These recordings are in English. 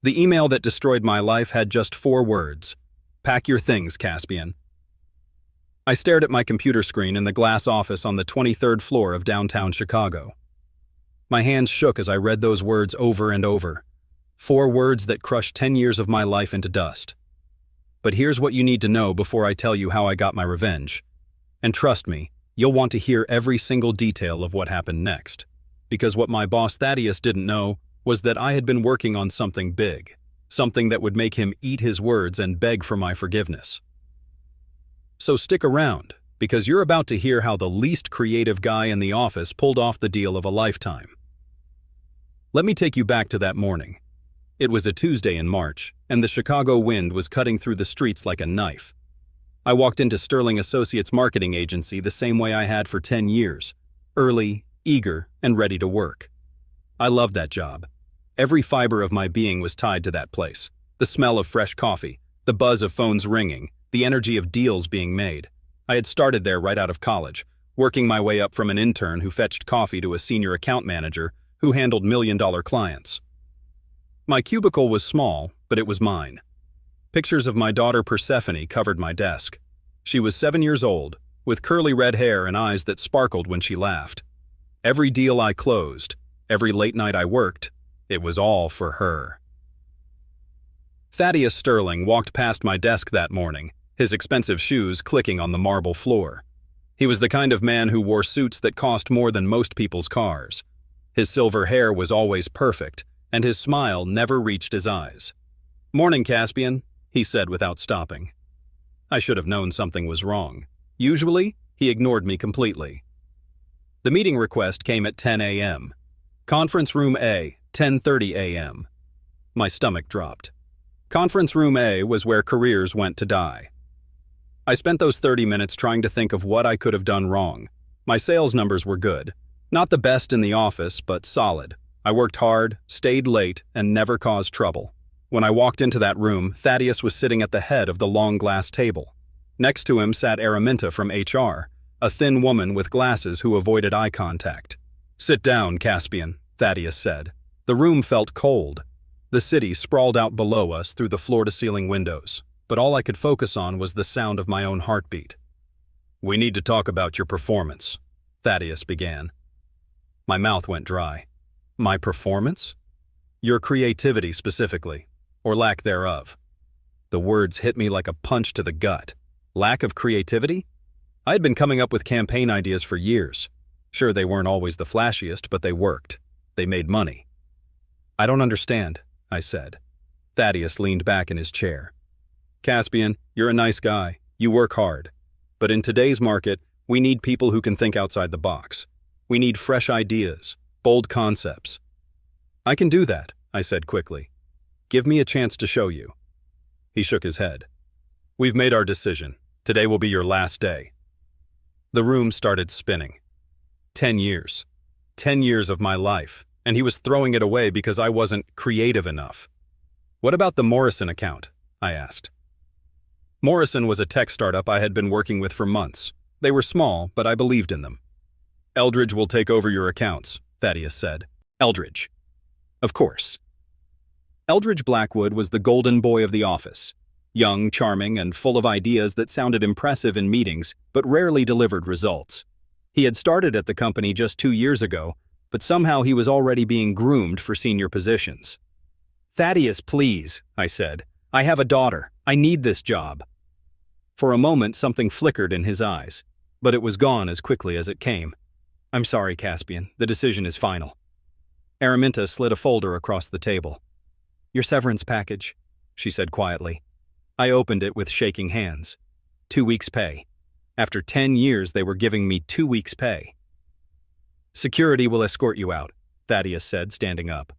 The email that destroyed my life had just 4 words. Pack your things, Caspian. I stared at my computer screen in the glass office on the 23rd floor of downtown Chicago. My hands shook as I read those words over and over. 4 words that crushed 10 years of my life into dust. But here's what you need to know before I tell you how I got my revenge. And trust me, you'll want to hear every single detail of what happened next. Because what my boss Thaddeus didn't know was that I had been working on something big, something that would make him eat his words and beg for my forgiveness. So stick around, because you're about to hear how the least creative guy in the office pulled off the deal of a lifetime. Let me take you back to that morning. It was a Tuesday in March, and the Chicago wind was cutting through the streets like a knife. I walked into Sterling Associates marketing agency the same way I had for 10 years, early, eager, and ready to work. I loved that job. Every fiber of my being was tied to that place. The smell of fresh coffee, the buzz of phones ringing, the energy of deals being made. I had started there right out of college, working my way up from an intern who fetched coffee to a senior account manager who handled million-dollar clients. My cubicle was small, but it was mine. Pictures of my daughter Persephone covered my desk. She was 7 years old, with curly red hair and eyes that sparkled when she laughed. Every deal I closed, every late night I worked, it was all for her. Thaddeus Sterling walked past my desk that morning, his expensive shoes clicking on the marble floor. He was the kind of man who wore suits that cost more than most people's cars. His silver hair was always perfect, and his smile never reached his eyes. "Morning, Caspian," he said without stopping. I should have known something was wrong. Usually, he ignored me completely. The meeting request came at 10 a.m. Conference Room A, 10:30 a.m. My stomach dropped. Conference Room A was where careers went to die. I spent those 30 minutes trying to think of what I could have done wrong. My sales numbers were good. Not the best in the office, but solid. I worked hard, stayed late, and never caused trouble. When I walked into that room, Thaddeus was sitting at the head of the long glass table. Next to him sat Araminta from HR, a thin woman with glasses who avoided eye contact. "Sit down, Caspian," Thaddeus said. The room felt cold. The city sprawled out below us through the floor-to-ceiling windows, but all I could focus on was the sound of my own heartbeat. "We need to talk about your performance," Thaddeus began. My mouth went dry. My performance? Your creativity specifically, or lack thereof. The words hit me like a punch to the gut. Lack of creativity? I had been coming up with campaign ideas for years. Sure, they weren't always the flashiest, but they worked. They made money. "I don't understand," I said. Thaddeus leaned back in his chair. "Caspian, you're a nice guy. You work hard. But in today's market, we need people who can think outside the box. We need fresh ideas, bold concepts." "I can do that," I said quickly. "Give me a chance to show you." He shook his head. "We've made our decision. Today will be your last day." The room started spinning. 10 years. 10 years of my life, and he was throwing it away because I wasn't creative enough. "What about the Morrison account?" I asked. Morrison was a tech startup I had been working with for months. They were small, but I believed in them. "Eldridge will take over your accounts," Thaddeus said. "Eldridge." Of course. Eldridge Blackwood was the golden boy of the office. Young, charming, and full of ideas that sounded impressive in meetings, but rarely delivered results. He had started at the company just 2 years ago, but somehow he was already being groomed for senior positions. "Thaddeus, please," I said. "I have a daughter. I need this job." For a moment, something flickered in his eyes, but it was gone as quickly as it came. "I'm sorry, Caspian. The decision is final." Araminta slid a folder across the table. "Your severance package," she said quietly. I opened it with shaking hands. 2 weeks' pay. After 10 years, they were giving me 2 weeks' pay. "Security will escort you out," Thaddeus said, standing up.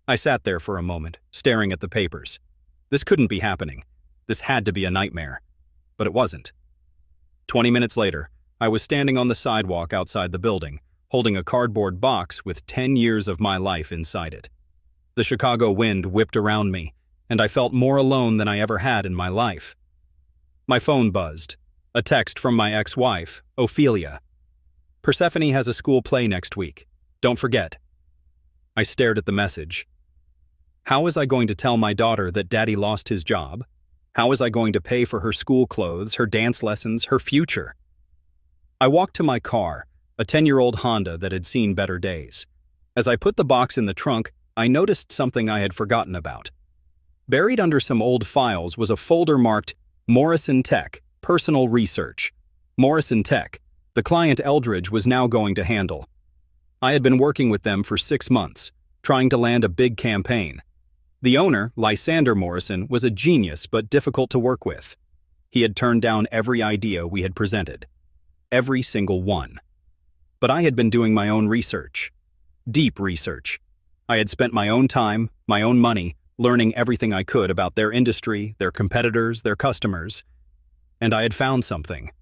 I sat there for a moment, staring at the papers. This couldn't be happening. This had to be a nightmare. But it wasn't. 20 minutes later, I was standing on the sidewalk outside the building, holding a cardboard box with 10 years of my life inside it. The Chicago wind whipped around me, and I felt more alone than I ever had in my life. My phone buzzed. A text from my ex-wife, Ophelia. "Persephone has a school play next week. Don't forget." I stared at the message. How was I going to tell my daughter that Daddy lost his job? How was I going to pay for her school clothes, her dance lessons, her future? I walked to my car, a 10-year-old Honda that had seen better days. As I put the box in the trunk, I noticed something I had forgotten about. Buried under some old files was a folder marked Morrison Tech, Personal Research. Morrison Tech, the client Eldridge was now going to handle. I had been working with them for 6 months, trying to land a big campaign. The owner, Lysander Morrison, was a genius but difficult to work with. He had turned down every idea we had presented. Every single one. But I had been doing my own research. Deep research. I had spent my own time, my own money, learning everything I could about their industry, their competitors, their customers. And I had found something.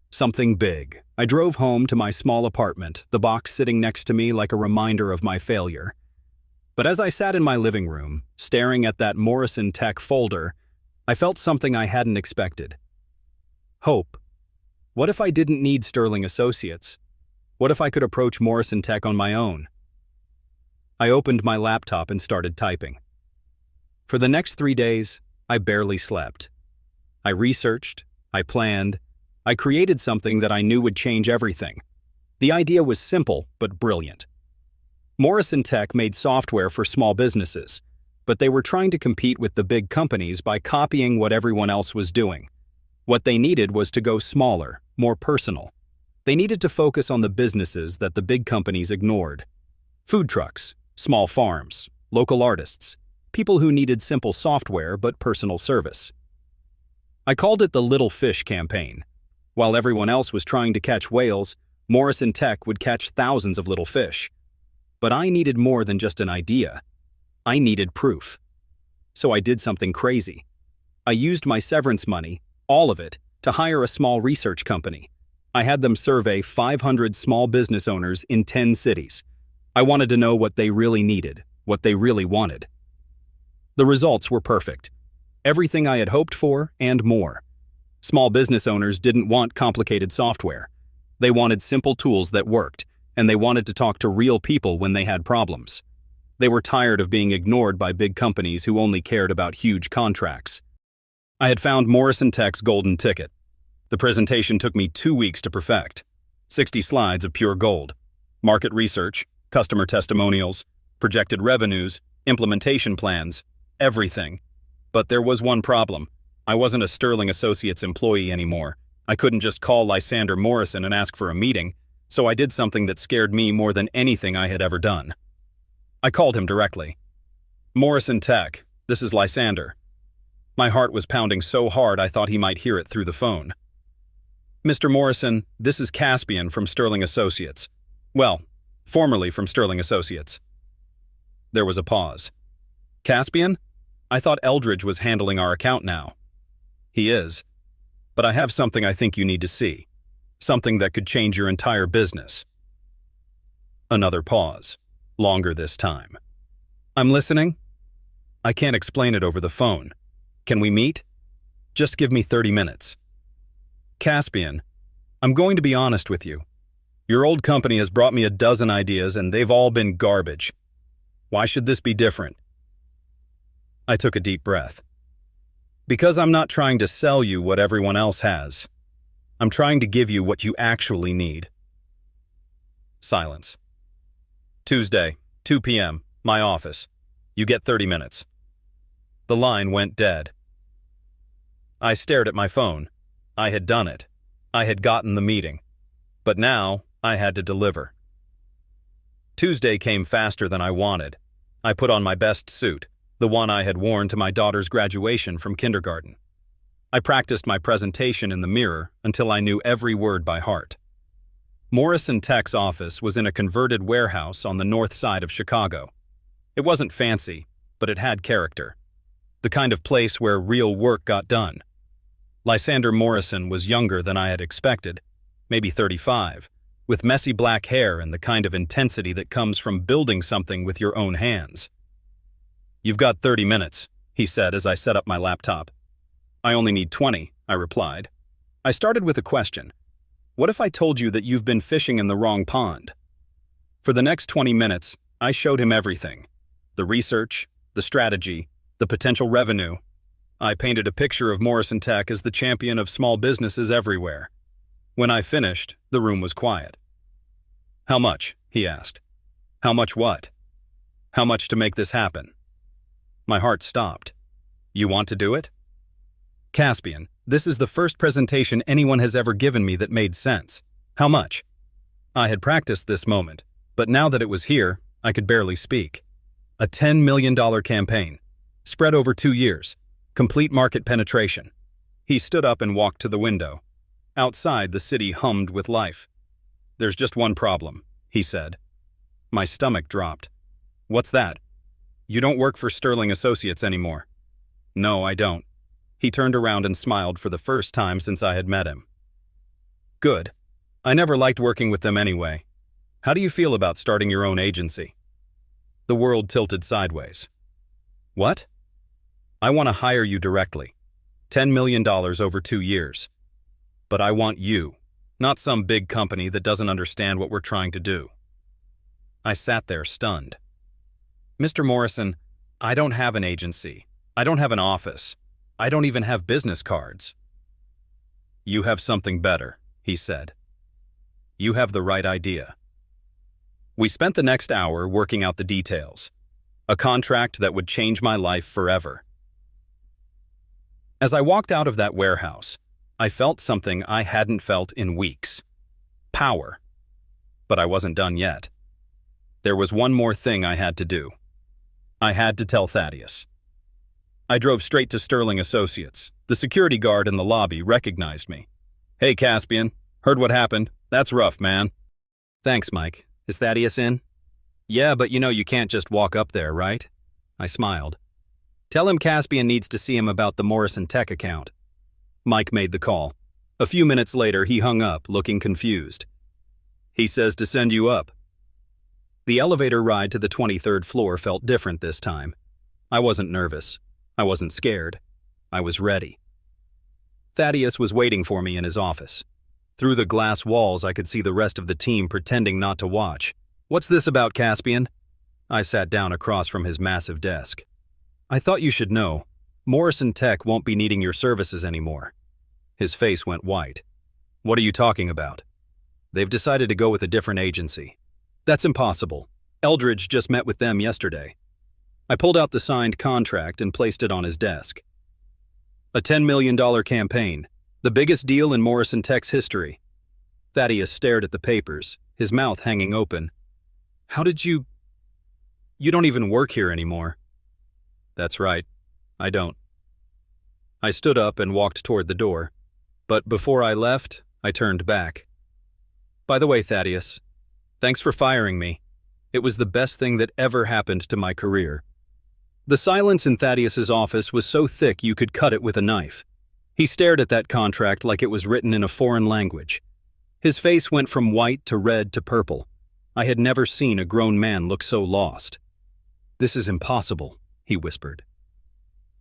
Something big. I drove home to my small apartment, the box sitting next to me like a reminder of my failure. But as I sat in my living room, staring at that Morrison Tech folder, I felt something I hadn't expected. Hope. What if I didn't need Sterling Associates? What if I could approach Morrison Tech on my own? I opened my laptop and started typing. For the next 3 days, I barely slept. I researched, I planned, I created something that I knew would change everything. The idea was simple but brilliant. Morrison Tech made software for small businesses, but they were trying to compete with the big companies by copying what everyone else was doing. What they needed was to go smaller, more personal. They needed to focus on the businesses that the big companies ignored. Food trucks, small farms, local artists, people who needed simple software but personal service. I called it the Little Fish campaign. While everyone else was trying to catch whales, Morrison Tech would catch thousands of little fish. But I needed more than just an idea. I needed proof. So I did something crazy. I used my severance money, all of it, to hire a small research company. I had them survey 500 small business owners in 10 cities. I wanted to know what they really needed, what they really wanted. The results were perfect. Everything I had hoped for and more. Small business owners didn't want complicated software. They wanted simple tools that worked, and they wanted to talk to real people when they had problems. They were tired of being ignored by big companies who only cared about huge contracts. I had found Morrison Tech's golden ticket. The presentation took me 2 weeks to perfect. 60 slides of pure gold. Market research, customer testimonials, projected revenues, implementation plans, everything. But there was one problem. I wasn't a Sterling Associates employee anymore. I couldn't just call Lysander Morrison and ask for a meeting, so I did something that scared me more than anything I had ever done. I called him directly. Morrison Tech, this is Lysander. My heart was pounding so hard I thought he might hear it through the phone. Mr. Morrison, this is Caspian from Sterling Associates. Well, formerly from Sterling Associates. There was a pause. Caspian? I thought Eldridge was handling our account now. He is. But I have something I think you need to see. Something that could change your entire business. Another pause. Longer this time. I'm listening. I can't explain it over the phone. Can we meet? Just give me 30 minutes. Caspian, I'm going to be honest with you. Your old company has brought me a dozen ideas and they've all been garbage. Why should this be different? I took a deep breath. Because I'm not trying to sell you what everyone else has. I'm trying to give you what you actually need. Silence. Tuesday, 2 p.m., my office. You get 30 minutes. The line went dead. I stared at my phone. I had done it. I had gotten the meeting. But now, I had to deliver. Tuesday came faster than I wanted. I put on my best suit, the one I had worn to my daughter's graduation from kindergarten. I practiced my presentation in the mirror until I knew every word by heart. Morrison Tech's office was in a converted warehouse on the north side of Chicago. It wasn't fancy, but it had character. The kind of place where real work got done. Lysander Morrison was younger than I had expected, maybe 35, with messy black hair and the kind of intensity that comes from building something with your own hands. You've got 30 minutes, he said as I set up my laptop. I only need 20, I replied. I started with a question. What if I told you that you've been fishing in the wrong pond? For the next 20 minutes, I showed him everything. The research, the strategy, the potential revenue. I painted a picture of Morrison Tech as the champion of small businesses everywhere. When I finished, the room was quiet. "How much?" he asked. "How much what?" "How much to make this happen?" My heart stopped. "You want to do it?" "Caspian, this is the first presentation anyone has ever given me that made sense. How much?" I had practiced this moment, but now that it was here, I could barely speak. A $10 million campaign, spread over 2 years, complete market penetration. He stood up and walked to the window. Outside, the city hummed with life. "There's just one problem," he said. My stomach dropped. "What's that?" "You don't work for Sterling Associates anymore." "No, I don't." He turned around and smiled for the first time since I had met him. "Good. I never liked working with them anyway. How do you feel about starting your own agency?" The world tilted sideways. "What?" "I want to hire you directly. $10 million over 2 years. But I want you, not some big company that doesn't understand what we're trying to do." I sat there stunned. "Mr. Morrison, I don't have an agency. I don't have an office. I don't even have business cards." "You have something better," he said. "You have the right idea." We spent the next hour working out the details. A contract that would change my life forever. As I walked out of that warehouse, I felt something I hadn't felt in weeks. Power. But I wasn't done yet. There was one more thing I had to do. I had to tell Thaddeus. I drove straight to Sterling Associates. The security guard in the lobby recognized me. "Hey, Caspian. Heard what happened. That's rough, man." "Thanks, Mike. Is Thaddeus in?" "Yeah, but you can't just walk up there, right?" I smiled. "Tell him Caspian needs to see him about the Morrison Tech account." Mike made the call. A few minutes later, he hung up, looking confused. "He says to send you up." The elevator ride to the 23rd floor felt different this time. I wasn't nervous. I wasn't scared. I was ready. Thaddeus was waiting for me in his office. Through the glass walls, I could see the rest of the team pretending not to watch. "What's this about, Caspian?" I sat down across from his massive desk. "I thought you should know. Morrison Tech won't be needing your services anymore." His face went white. "What are you talking about?" "They've decided to go with a different agency." "That's impossible. Eldridge just met with them yesterday." I pulled out the signed contract and placed it on his desk. A $10 million campaign, the biggest deal in Morrison Tech's history. Thaddeus stared at the papers, his mouth hanging open. "How did you... You don't even work here anymore." "That's right. I don't." I stood up and walked toward the door, but before I left, I turned back. "By the way, Thaddeus, thanks for firing me. It was the best thing that ever happened to my career." The silence in Thaddeus's office was so thick you could cut it with a knife. He stared at that contract like it was written in a foreign language. His face went from white to red to purple. I had never seen a grown man look so lost. "This is impossible," he whispered.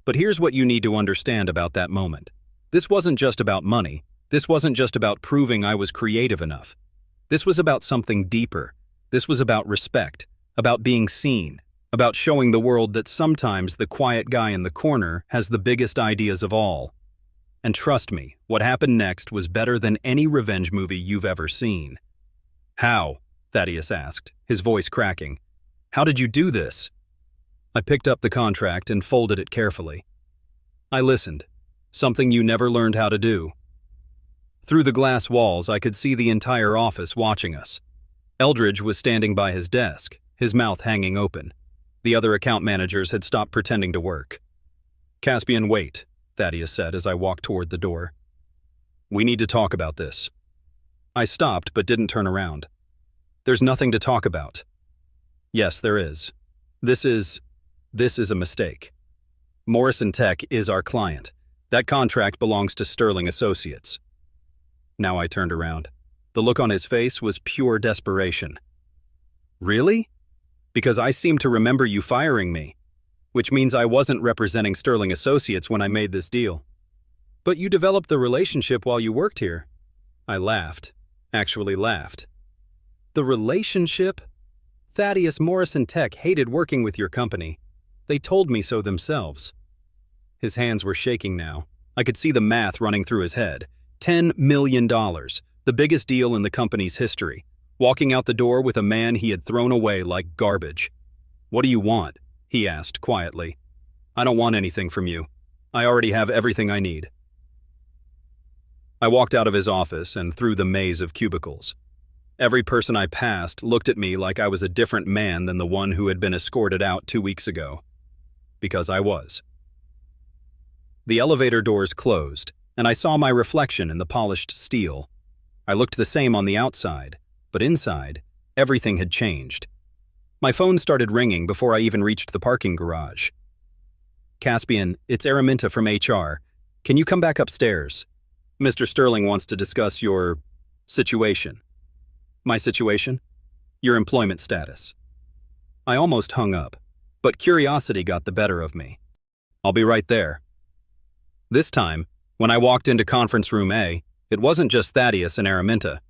But here's what you need to understand about that moment. This wasn't just about money. This wasn't just about proving I was creative enough. This was about something deeper. This was about respect, about being seen, about showing the world that sometimes the quiet guy in the corner has the biggest ideas of all. And trust me, what happened next was better than any revenge movie you've ever seen. "How?" Thaddeus asked, his voice cracking. "How did you do this?" I picked up the contract and folded it carefully. I listened, something you never learned how to do. Through the glass walls, I could see the entire office watching us. Eldridge was standing by his desk, his mouth hanging open. The other account managers had stopped pretending to work. "Caspian, wait," Thaddeus said as I walked toward the door. "We need to talk about this." I stopped but didn't turn around. "There's nothing to talk about." "Yes, there is. This is a mistake. Morrison Tech is our client. That contract belongs to Sterling Associates." Now I turned around. The look on his face was pure desperation. "Really? Because I seem to remember you firing me, which means I wasn't representing Sterling Associates when I made this deal." "But you developed the relationship while you worked here." I laughed, actually laughed. "The relationship? Thaddeus, Morrison Tech hated working with your company. They told me so themselves. His hands were shaking now. I could see the math running through his head. $10 million, the biggest deal in the company's history. Walking out the door with a man he had thrown away like garbage. "What do you want?" he asked quietly. "I don't want anything from you. I already have everything I need." I walked out of his office and through the maze of cubicles. Every person I passed looked at me like I was a different man than the one who had been escorted out 2 weeks ago. Because I was. The elevator doors closed, and I saw my reflection in the polished steel. I looked the same on the outside, but inside, everything had changed. My phone started ringing before I even reached the parking garage. "Caspian, it's Araminta from HR. Can you come back upstairs? Mr. Sterling wants to discuss your situation." "My situation?" "Your employment status." I almost hung up, but curiosity got the better of me. "I'll be right there." This time, when I walked into conference room A, it wasn't just Thaddeus and Araminta.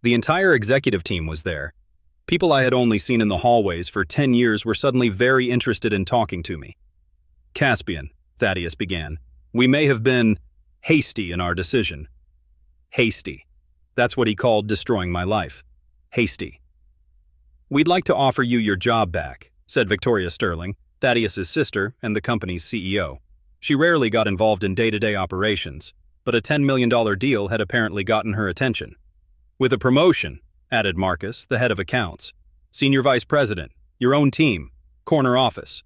The entire executive team was there. People I had only seen in the hallways for 10 years were suddenly very interested in talking to me. "Caspian," Thaddeus began, "we may have been hasty in our decision." Hasty. That's what he called destroying my life. Hasty. "We'd like to offer you your job back," said Victoria Sterling, Thaddeus's sister and the company's CEO. She rarely got involved in day-to-day operations, but a $10 million deal had apparently gotten her attention. "With a promotion," added Marcus, the head of accounts. "Senior vice president, your own team, corner office."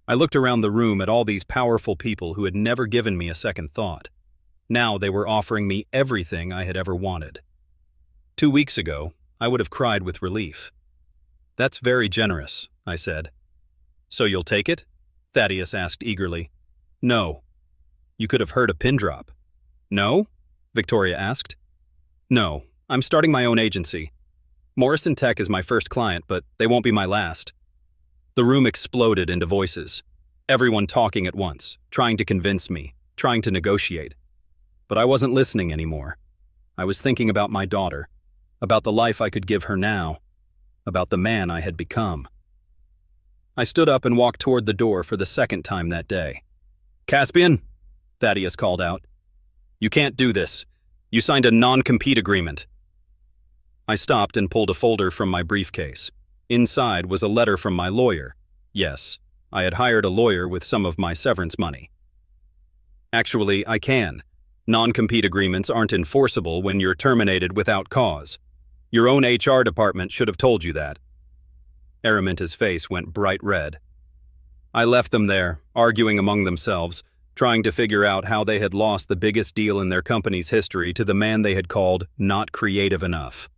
I looked around the room at all these powerful people who had never given me a second thought. Now they were offering me everything I had ever wanted. 2 weeks ago, I would have cried with relief. "That's very generous," I said. "So you'll take it?" Thaddeus asked eagerly. "No." You could have heard a pin drop. "No?" Victoria asked. "No, I'm starting my own agency. Morrison Tech is my first client, but they won't be my last." The room exploded into voices. Everyone talking at once, trying to convince me, trying to negotiate. But I wasn't listening anymore. I was thinking about my daughter, about the life I could give her now, about the man I had become. I stood up and walked toward the door for the second time that day. "Caspian," Thaddeus called out. "You can't do this. You signed a non-compete agreement." I stopped and pulled a folder from my briefcase. Inside was a letter from my lawyer. Yes, I had hired a lawyer with some of my severance money. "Actually, I can. Non-compete agreements aren't enforceable when you're terminated without cause. Your own HR department should have told you that." Araminta's face went bright red. I left them there, arguing among themselves, trying to figure out how they had lost the biggest deal in their company's history to the man they had called not creative enough.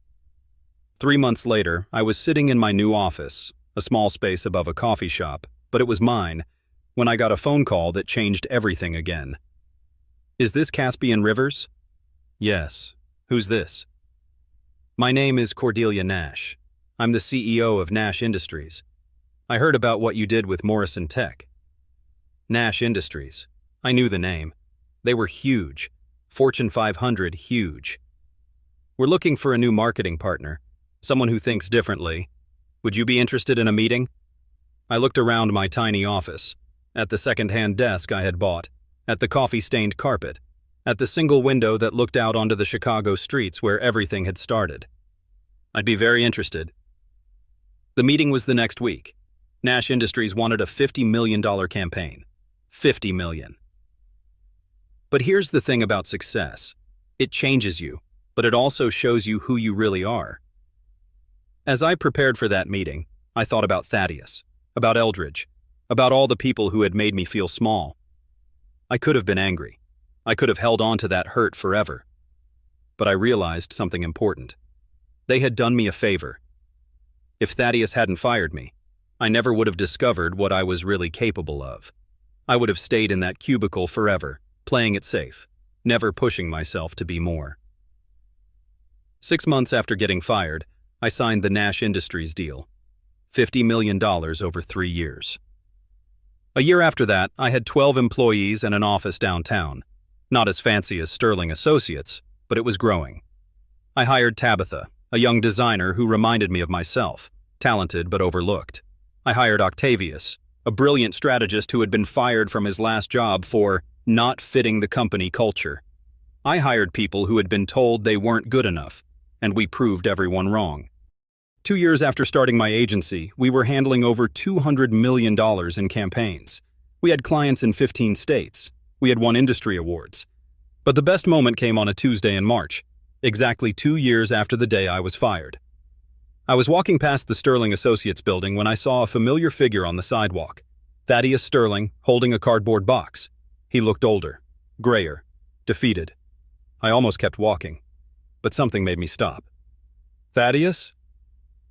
3 months later, I was sitting in my new office, a small space above a coffee shop, but it was mine, when I got a phone call that changed everything again. "Is this Caspian Rivers?" "Yes. Who's this?" "My name is Cordelia Nash. I'm the CEO of Nash Industries. I heard about what you did with Morrison Tech." Nash Industries. I knew the name. They were huge. Fortune 500 huge. "We're looking for a new marketing partner, someone who thinks differently. Would you be interested in a meeting?" I looked around my tiny office, at the second-hand desk I had bought, at the coffee-stained carpet, at the single window that looked out onto the Chicago streets where everything had started. "I'd be very interested." The meeting was the next week. Nash Industries wanted a $50 million campaign. $50 million. But here's the thing about success. It changes you, but it also shows you who you really are. As I prepared for that meeting, I thought about Thaddeus, about Eldridge, about all the people who had made me feel small. I could have been angry. I could have held on to that hurt forever. But I realized something important. They had done me a favor. If Thaddeus hadn't fired me, I never would have discovered what I was really capable of. I would have stayed in that cubicle forever, playing it safe, never pushing myself to be more. 6 months after getting fired, I signed the Nash Industries deal. $50 million over 3 years. A year after that, I had 12 employees and an office downtown. Not as fancy as Sterling Associates, but it was growing. I hired Tabitha, a young designer who reminded me of myself, talented but overlooked. I hired Octavius, a brilliant strategist who had been fired from his last job for not fitting the company culture. I hired people who had been told they weren't good enough, and we proved everyone wrong. 2 years after starting my agency, we were handling over $200 million in campaigns. We had clients in 15 states. We had won industry awards. But the best moment came on a Tuesday in March, exactly 2 years after the day I was fired. I was walking past the Sterling Associates building when I saw a familiar figure on the sidewalk. Thaddeus Sterling, holding a cardboard box. He looked older, grayer, defeated. I almost kept walking, but something made me stop. "Thaddeus?"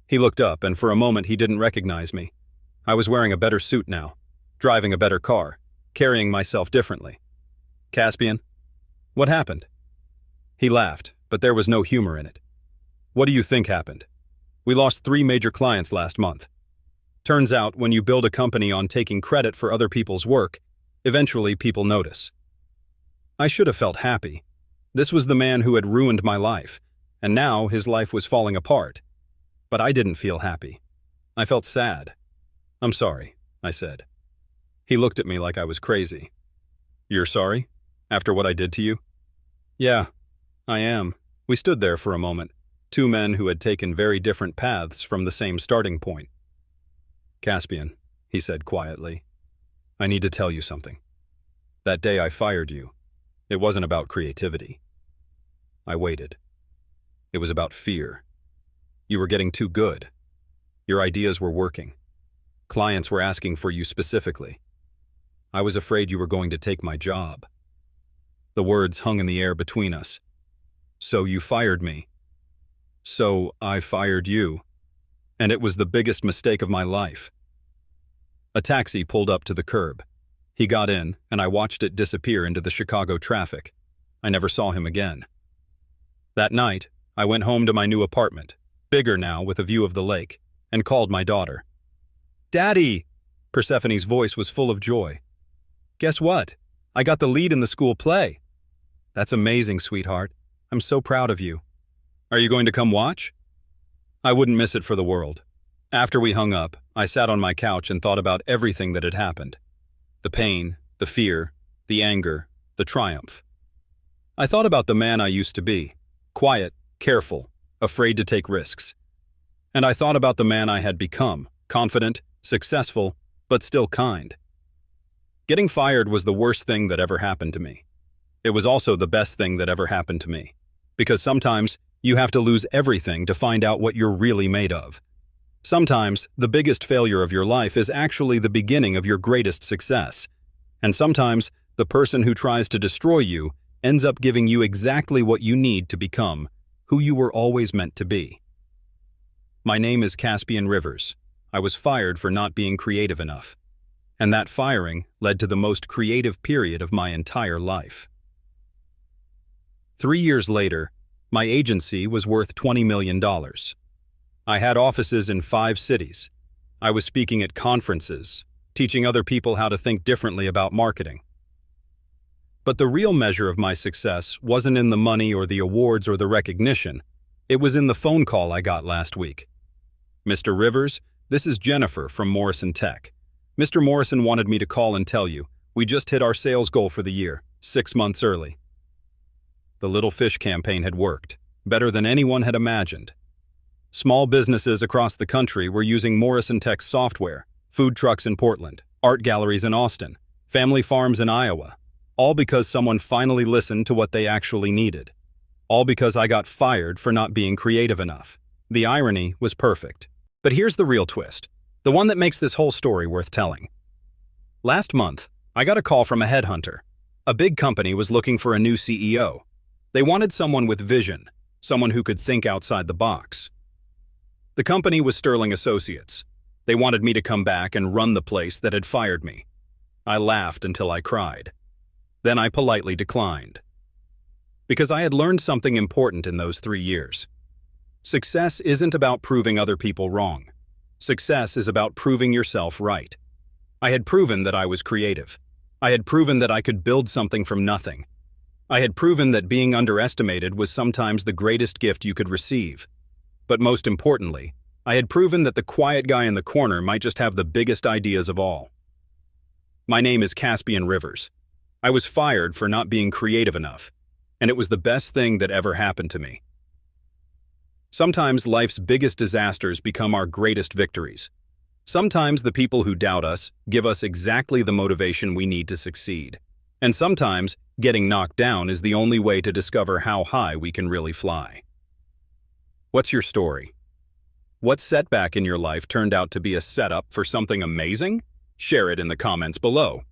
He looked up, and for a moment he didn't recognize me. I was wearing a better suit now, driving a better car, carrying myself differently. "Caspian? What happened?" He laughed, but there was no humor in it. "What do you think happened? We lost 3 major clients last month. Turns out, when you build a company on taking credit for other people's work, eventually people notice." I should have felt happy. This was the man who had ruined my life, and now his life was falling apart. But I didn't feel happy. I felt sad. "I'm sorry," I said. He looked at me like I was crazy. "You're sorry? After what I did to you?" "Yeah, I am." We stood there for a moment, 2 men who had taken very different paths from the same starting point. "Caspian," he said quietly, "I need to tell you something. That day I fired you, it wasn't about creativity. I waited. It was about fear. You were getting too good. Your ideas were working. Clients were asking for you specifically. I was afraid you were going to take my job." The words hung in the air between us. "So you fired me. So I fired you. And it was the biggest mistake of my life." A taxi pulled up to the curb. He got in, and I watched it disappear into the Chicago traffic. I never saw him again. That night, I went home to my new apartment, bigger now with a view of the lake, and called my daughter. "Daddy!" Persephone's voice was full of joy. "Guess what? I got the lead in the school play." "That's amazing, sweetheart. I'm so proud of you. Are you going to come watch?" I wouldn't miss it for the world. After we hung up, I sat on my couch and thought about everything that had happened. The pain, the fear, the anger, the triumph. I thought about the man I used to be, quiet, careful, afraid to take risks. And I thought about the man I had become, confident, successful, but still kind. Getting fired was the worst thing that ever happened to me. It was also the best thing that ever happened to me. Because sometimes you have to lose everything to find out what you're really made of. Sometimes the biggest failure of your life is actually the beginning of your greatest success. And sometimes the person who tries to destroy you ends up giving you exactly what you need to become who you were always meant to be. My name is Caspian Rivers. I was fired for not being creative enough. And that firing led to the most creative period of my entire life. 3 years later, my agency was worth $20 million. I had offices in 5 cities. I was speaking at conferences, teaching other people how to think differently about marketing. But the real measure of my success wasn't in the money or the awards or the recognition. It was in the phone call I got last week. "Mr. Rivers, this is Jennifer from Morrison Tech. Mr. Morrison wanted me to call and tell you, we just hit our sales goal for the year, 6 months early." The Little Fish campaign had worked, better than anyone had imagined. Small businesses across the country were using Morrison Tech's software, food trucks in Portland, art galleries in Austin, family farms in Iowa, all because someone finally listened to what they actually needed. All because I got fired for not being creative enough. The irony was perfect. But here's the real twist, the one that makes this whole story worth telling. Last month, I got a call from a headhunter. A big company was looking for a new CEO. They wanted someone with vision, someone who could think outside the box. The company was Sterling Associates. They wanted me to come back and run the place that had fired me. I laughed until I cried. Then I politely declined. Because I had learned something important in those 3 years. Success isn't about proving other people wrong. Success is about proving yourself right. I had proven that I was creative. I had proven that I could build something from nothing. I had proven that being underestimated was sometimes the greatest gift you could receive. But most importantly, I had proven that the quiet guy in the corner might just have the biggest ideas of all. My name is Caspian Rivers. I was fired for not being creative enough, and it was the best thing that ever happened to me. Sometimes life's biggest disasters become our greatest victories. Sometimes the people who doubt us give us exactly the motivation we need to succeed. And sometimes getting knocked down is the only way to discover how high we can really fly. What's your story? What setback in your life turned out to be a setup for something amazing? Share it in the comments below.